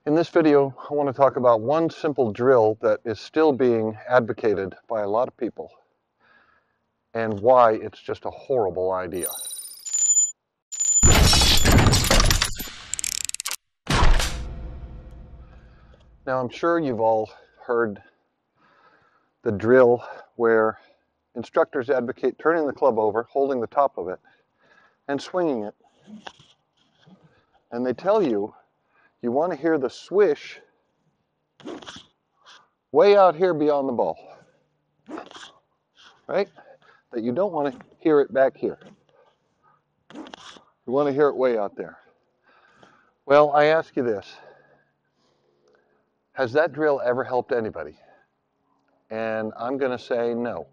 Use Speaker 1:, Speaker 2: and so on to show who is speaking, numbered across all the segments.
Speaker 1: In this video, I want to talk about one simple drill that is still being advocated by a lot of people and why it's just a horrible idea. Now, I'm sure you've all heard the drill where instructors advocate turning the club over, holding the top of it, and swinging it. And they tell you, you want to hear the swish way out here beyond the ball, right? That you don't want to hear it back here. You want to hear it way out there. Well, I ask you this. Has that drill ever helped anybody? And I'm going to say no,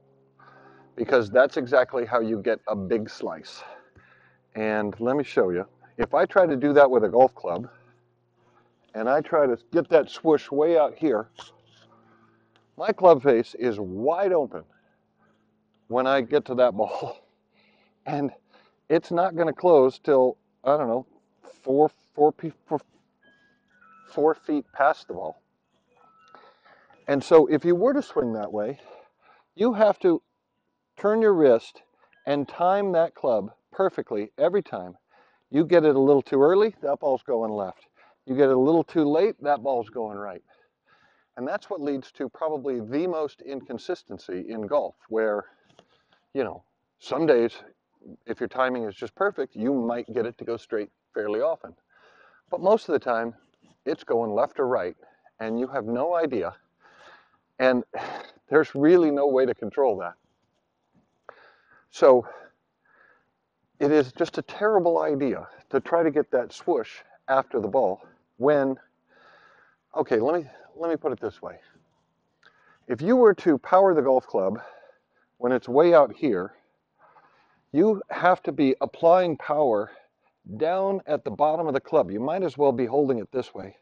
Speaker 1: because that's exactly how you get a big slice. And let me show you. If I try to do that with a golf club, and I try to get that swoosh way out here, my club face is wide open when I get to that ball. And it's not going to close till, I don't know, four feet past the ball. And so if you were to swing that way, you have to turn your wrist and time that club perfectly every time. You get it a little too early, that ball's going left. You get it a little too late, that ball's going right. And that's what leads to probably the most inconsistency in golf, where, you know, some days, if your timing is just perfect, you might get it to go straight fairly often. But most of the time, it's going left or right, and you have no idea. And there's really no way to control that. So it is just a terrible idea to try to get that swoosh after the ball when, okay, let me put it this way. If you were to power the golf club when it's way out here, you have to be applying power down at the bottom of the club. You might as well be holding it this way.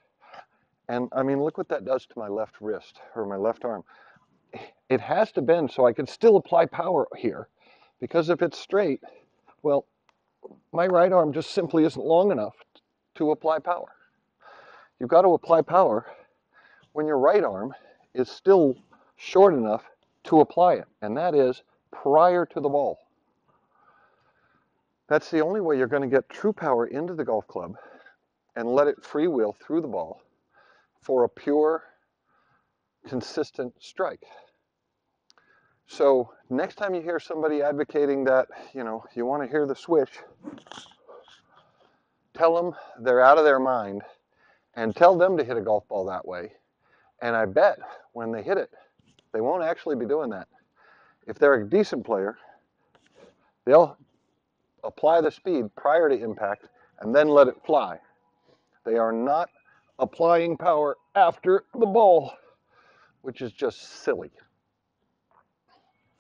Speaker 1: And I mean, look what that does to my left wrist or my left arm. It has to bend so I can still apply power here, because if it's straight, well, my right arm just simply isn't long enough to apply power. You've got to apply power when your right arm is still short enough to apply it, and that is prior to the ball. That's the only way you're going to get true power into the golf club and let it freewheel through the ball for a pure, consistent strike. So next time you hear somebody advocating that, you want to hear the swish, tell them they're out of their mind and tell them to hit a golf ball that way. And I bet when they hit it, they won't actually be doing that. If they're a decent player, they'll apply the speed prior to impact and then let it fly. They are not applying power after the ball, which is just silly.